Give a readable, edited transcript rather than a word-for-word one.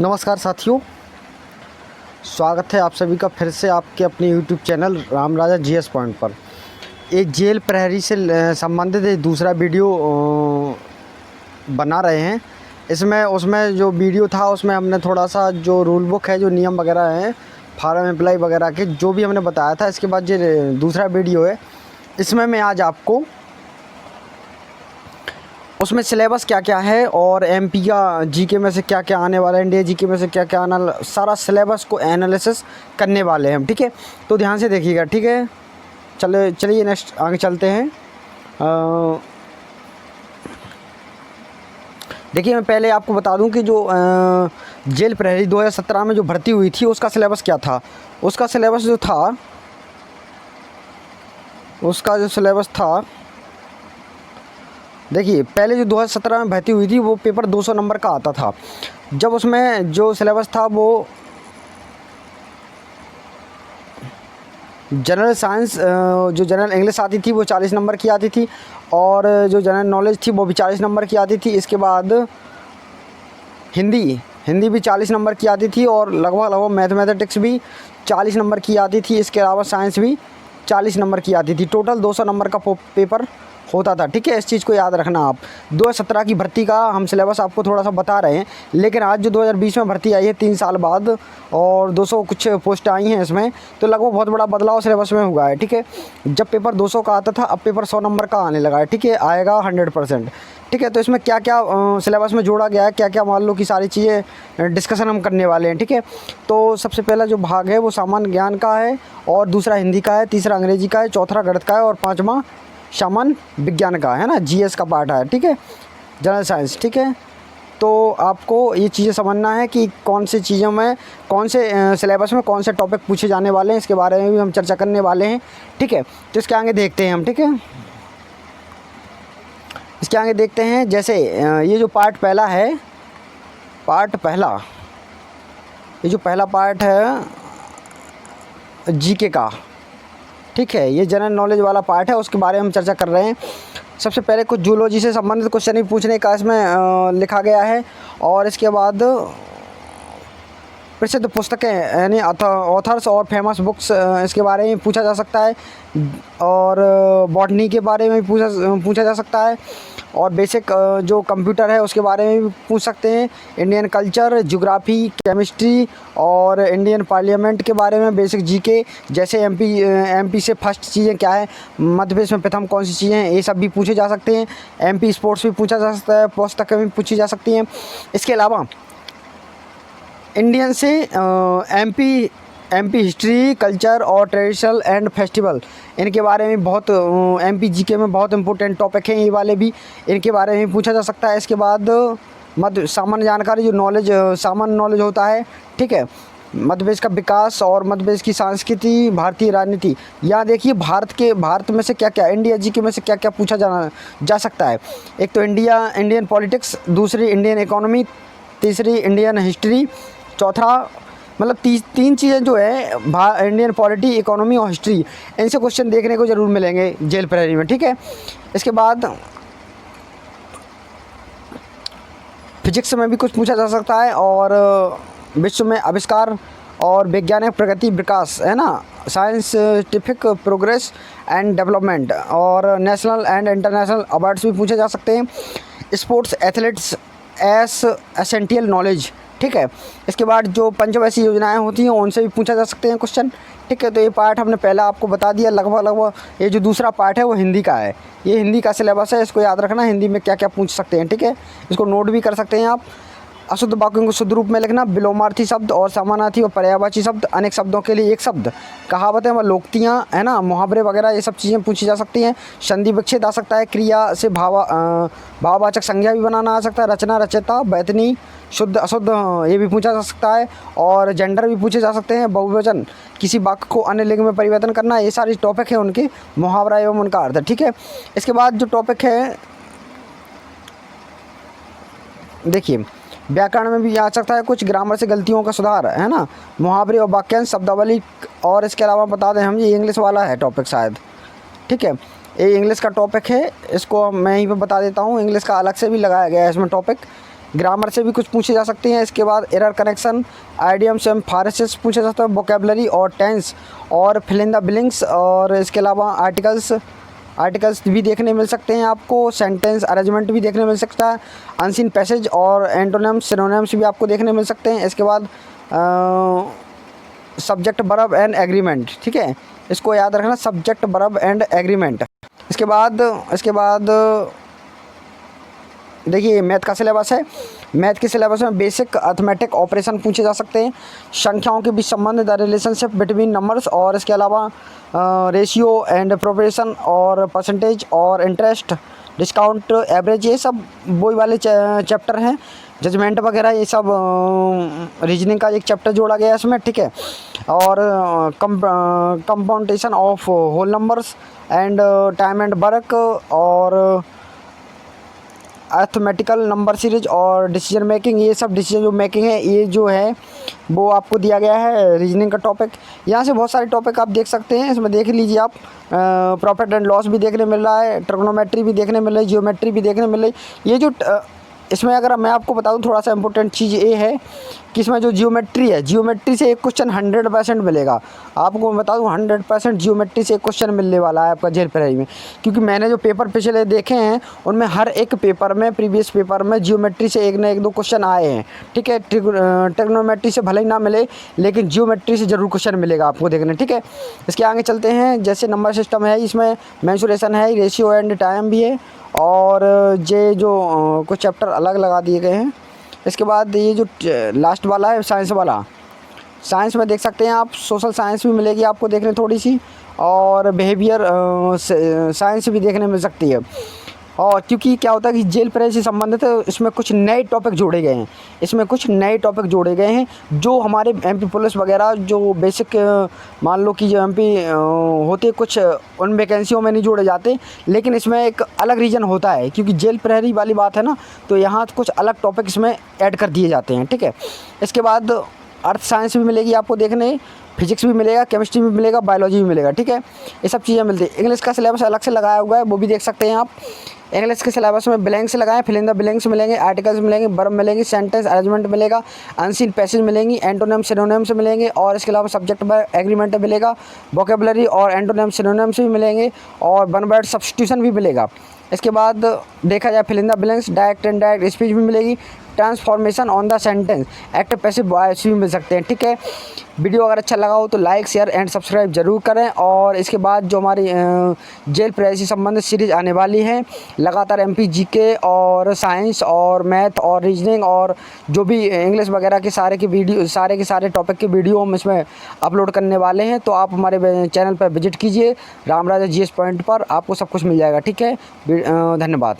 नमस्कार साथियों, स्वागत है आप सभी का फिर से आपके अपने YouTube चैनल राम राजा जीएस पॉइंट पर। एक जेल प्रहरी से संबंधित एक दूसरा वीडियो बना रहे हैं। इसमें उसमें जो वीडियो था उसमें हमने थोड़ा सा जो रूल बुक है, जो नियम वगैरह हैं, फार्म एम्प्लॉय वगैरह के जो भी हमने बताया था, इसके बाद ये दूसरा वीडियो है। इसमें मैं आज आपको उसमें सिलेबस क्या क्या है और एमपी का जीके में से क्या क्या आने वाला है, इंडिया जीके में से क्या क्या आना, सारा सिलेबस को एनालिसिस करने वाले हैं हम। ठीक है, तो ध्यान से देखिएगा। ठीक है, चलिए नेक्स्ट आगे चलते हैं। देखिए, मैं पहले आपको बता दूं कि जो जेल प्रहरी 2017 में जो भर्ती हुई थी उसका सिलेबस क्या था। उसका जो सिलेबस था, देखिए, पहले जो 2017 में भर्ती हुई थी वो पेपर 200 नंबर का आता था। जब उसमें जो सिलेबस था वो जनरल साइंस, जो जनरल इंग्लिश आती थी वो 40 नंबर की आती थी, और जो जनरल नॉलेज थी वो भी 40 नंबर की आती थी। इसके बाद हिंदी भी 40 नंबर की आती थी, और लगभग मैथमेटिक्स भी 40 नंबर की आती थी। इसके अलावा साइंस भी 40 नंबर की आती थी। टोटल 200 नंबर का पेपर होता था। ठीक है, इस चीज़ को याद रखना आप। 2017 की भर्ती का हम सिलेबस आपको थोड़ा सा बता रहे हैं, लेकिन आज जो 2020 में भर्ती आई है 3 साल बाद, और 200 कुछ पोस्ट आई हैं इसमें, तो लगभग बहुत बड़ा बदलाव सिलेबस में हुआ है। ठीक है, जब पेपर 200 का आता था, अब पेपर 100 नंबर का आने लगा है। ठीक है, आएगा 100%। ठीक है, तो इसमें क्या क्या सिलेबस में जोड़ा गया है, क्या क्या मान लो कि सारी चीज़ें डिस्कशन हम करने वाले हैं। ठीक है, तो सबसे पहला जो भाग है वो सामान्य ज्ञान का है, और दूसरा हिंदी का है, तीसरा अंग्रेजी का है, चौथा गणित का है, और पाँचवा सामान्य विज्ञान का है ना, जीएस का पार्ट है। ठीक है, जनरल साइंस। ठीक है, तो आपको ये चीज़ें समझना है कि कौन सी चीज़ों में, कौन से सिलेबस में कौन से टॉपिक पूछे जाने वाले हैं, इसके बारे में भी हम चर्चा करने वाले हैं। ठीक है, तो इसके आगे देखते हैं हम। ठीक है, इसके आगे देखते हैं। जैसे ये जो पार्ट पहला है, ये जो पहला पार्ट है जीके का, ठीक है, ये जनरल नॉलेज वाला पार्ट है, उसके बारे में हम चर्चा कर रहे हैं। सबसे पहले कुछ जूलॉजी से संबंधित क्वेश्चन भी पूछने का इसमें लिखा गया है, और इसके बाद प्रसिद्ध पुस्तकें यानी ऑथर्स और फेमस बुक्स, इसके बारे में पूछा जा सकता है, और बॉटनी के बारे में पूछा जा सकता है, और बेसिक जो कंप्यूटर है उसके बारे में भी पूछ सकते हैं। इंडियन कल्चर, ज्योग्राफी, केमिस्ट्री, और इंडियन पार्लियामेंट के बारे में बेसिक जीके, जैसे एमपी से फर्स्ट चीज़ें क्या है, मध्य प्रदेश में प्रथम कौन सी चीज़ें हैं, ये सब भी पूछे जा सकते हैं। एमपी स्पोर्ट्स भी पूछा जा सकता है, पुस्तकें भी पूछी जा सकती हैं। इसके अलावा इंडियन से एमपी हिस्ट्री, कल्चर और ट्रेडिशनल एंड फेस्टिवल, इनके बारे में बहुत एमपी जीके में बहुत इंपॉर्टेंट टॉपिक हैं ये वाले भी, इनके बारे में पूछा जा सकता है। इसके बाद सामान्य जानकारी, जो नॉलेज, सामान्य नॉलेज होता है। ठीक है, मध्य प्रदेश का विकास और मध्य प्रदेश की संस्कृति, भारतीय राजनीति। यहाँ देखिए, भारत में से क्या क्या, इंडिया जीके में से क्या क्या पूछा जा सकता है। एक तो इंडियन पॉलिटिक्स, दूसरी इंडियन इकोनॉमी, तीसरी इंडियन हिस्ट्री, चौथा, मतलब तीन चीज़ें जो है, इंडियन पॉलिटी, इकोनॉमी और हिस्ट्री, इनसे क्वेश्चन देखने को ज़रूर मिलेंगे जेल प्रहरी में। ठीक है, इसके बाद फिजिक्स में भी कुछ पूछा जा सकता है, और विश्व में आविष्कार और वैज्ञानिक प्रगति विकास, है ना, साइंटिफिक प्रोग्रेस एंड डेवलपमेंट, और नेशनल एंड इंटरनेशनल अवार्ड्स भी पूछे जा सकते हैं। Sports athletes S essential knowledge. ठीक है, इसके बाद जो पंचवर्षीय योजनाएं होती हैं उनसे भी पूछा जा सकते हैं क्वेश्चन। ठीक है, तो ये पार्ट हमने पहला आपको बता दिया लगभग। ये जो दूसरा पार्ट है वो हिंदी का है, ये हिंदी का सिलेबस है, इसको याद रखना, हिंदी में क्या क्या पूछ सकते हैं। ठीक है, इसको नोट भी कर सकते हैं आप। अशुद्ध वाक्यों को शुद्ध रूप में लिखना, विलोमार्थी शब्द और समानार्थी और पर्यायवाची शब्द, अनेक शब्दों के लिए एक शब्द, कहावतें व लोकोक्तियाँ, है ना, मुहावरे वगैरह, ये सब चीज़ें पूछी जा सकती हैं। संधि विच्छेद आ सकता है, क्रिया से भाववाचक संज्ञा भी बनाना आ सकता है, रचना, रचयिता, बैतनी, शुद्ध अशुद्ध, ये भी पूछा जा सकता है, और जेंडर भी पूछे जा सकते हैं, बहुवचन, किसी वाक्य को अन्य लिंग में परिवर्तन करना, ये सारे टॉपिक है उनके, मुहावरा एवं उनका अर्थ। ठीक है, इसके बाद जो टॉपिक है, देखिए, व्याकरण में भी आ सकता है कुछ, ग्रामर से गलतियों का सुधार, है ना, मुहावरे और वाक्यांश, शब्दावली, और इसके अलावा बता दें हम, ये इंग्लिश वाला है टॉपिक शायद। ठीक है, ये इंग्लिश का टॉपिक है, इसको मैं यहीं पे बता देता हूँ, इंग्लिश का अलग से भी लगाया गया है इसमें टॉपिक। ग्रामर से भी कुछ पूछे जा सकते हैं। इसके बाद error connection, idioms and phrases पूछा जा सकता है, वोकेबलरी और टेंस और फिल इन द ब्लैंक्स, और इसके अलावा आर्टिकल्स भी देखने मिल सकते हैं आपको, सेंटेंस अरेंजमेंट भी देखने मिल सकता है, अनसीन पैसेज और एंटोनिम्स सिनोनिम्स भी आपको देखने मिल सकते हैं। इसके बाद सब्जेक्ट वर्ब एंड एग्रीमेंट, ठीक है, इसको याद रखना, सब्जेक्ट वर्ब एंड एग्रीमेंट। इसके बाद देखिए मैथ का सिलेबस है। मैथ के सिलेबस में बेसिक अर्थमेटिक ऑपरेशन पूछे जा सकते हैं, संख्याओं के बीच संबंध, द रिलेशनशिप बिटवीन नंबर्स, और इसके अलावा रेशियो एंड प्रोपोर्शन और परसेंटेज और इंटरेस्ट, डिस्काउंट, एवरेज, ये सब वही वाले चैप्टर हैं। जजमेंट वगैरह ये सब रीजनिंग का एक चैप्टर जोड़ा गया है इसमें, ठीक है। और computation of whole numbers and time and work, और अर्थमेटिकल नंबर सीरीज और डिसीजन मेकिंग, ये सब डिसीजन जो मेकिंग है ये जो है वो आपको दिया गया है रीजनिंग का टॉपिक। यहाँ से बहुत सारे टॉपिक आप देख सकते हैं, इसमें देख लीजिए आप। प्रॉफिट एंड लॉस भी देखने मिल रहा है, ट्रिग्नोमेट्री भी देखने मिल रही है, जियोमेट्री भी देखने मिल रही है। ये जो इसमें अगर मैं आपको बताऊं थोड़ा सा इम्पोर्टेंट चीज़ ये है कि इसमें जो जियोमेट्री है, जियोमेट्री से एक क्वेश्चन 100% मिलेगा। आपको मैं बता दूं 100% जियोमेट्री से एक क्वेश्चन मिलने वाला है आपका जेल पढ़ाई में, क्योंकि मैंने जो पेपर पिछले देखे हैं उनमें हर एक पेपर में, प्रीवियस पेपर में जियोमेट्री से एक ना एक दो क्वेश्चन आए हैं, ठीक है। ट्रिग्नोमेट्री से भले ही ना मिले, लेकिन जियोमेट्री से ज़रूर क्वेश्चन मिलेगा आपको देखने, ठीक है। इसके आगे चलते हैं। जैसे नंबर सिस्टम है, इसमें मेंसुरेशन है, रेशियो एंड टाइम भी है, और ये जो कुछ चैप्टर अलग लगा दिए गए हैं। इसके बाद ये जो लास्ट वाला है साइंस वाला, साइंस में देख सकते हैं आप, सोशल साइंस भी मिलेगी आपको देखने थोड़ी सी, और बिहेवियर साइंस भी देखने मिल सकती है। और क्योंकि क्या होता है कि जेल पढ़ाई से संबंधित इसमें कुछ नए टॉपिक जोड़े गए हैं, जो हमारे एमपी पुलिस वगैरह जो बेसिक मान लो कि जो एमपी होते कुछ उन वैकेंसियों में नहीं जोड़े जाते, लेकिन इसमें एक अलग रीज़न होता है, क्योंकि जेल प्रहरी वाली बात है ना, तो यहाँ कुछ अलग टॉपिक इसमें ऐड कर दिए जाते हैं, ठीक है। इसके बाद अर्थ साइंस भी मिलेगी आपको देखने, फिजिक्स भी मिलेगा, केमिस्ट्री भी मिलेगा, बायोलॉजी भी मिलेगा, ठीक है। ये सब चीज़ें मिलती है। इंग्लिश का सिलेबस अलग से लगाया हुआ है, वो भी देख सकते हैं आप। इंग्लिश के सिलेबस में ब्लैंक्स लगाएं, फिल इन द ब्लैंक्स मिलेंगे, आर्टिकल्स मिलेंगे, वर्ब मिलेंगे, सेंटेंस अरेंजमेंट मिलेगा, अनसीन पैसेज मिलेंगी, एंटोनिम सिनोनिम्स मिलेंगे, और इसके अलावा सब्जेक्ट वर्ब एग्रीमेंट मिलेगा, वोकेबलरी और एंटोनिम सिनोनिम्स भी मिलेंगे, और वन वर्ड सब्स्टिट्यूशन भी मिलेगा। इसके बाद देखा जाए fill in the blanks, direct and direct speech भी मिलेगी, transformation on the sentence, active passive voice भी मिल सकते हैं, ठीक है। वीडियो अगर अच्छा लगा हो तो लाइक, शेयर एंड सब्सक्राइब जरूर करें। और इसके बाद जो हमारी जेल पढ़ाई से संबंधित सीरीज़ आने वाली है, लगातार एमपी जीके और साइंस और मैथ और रीजनिंग और जो भी इंग्लिश वगैरह के सारे टॉपिक के वीडियो हम इसमें अपलोड करने वाले हैं। तो आप हमारे चैनल पर विजिट कीजिए, राम राजा जीएस पॉइंट पर, आपको सब कुछ मिल जाएगा, ठीक है। धन्यवाद।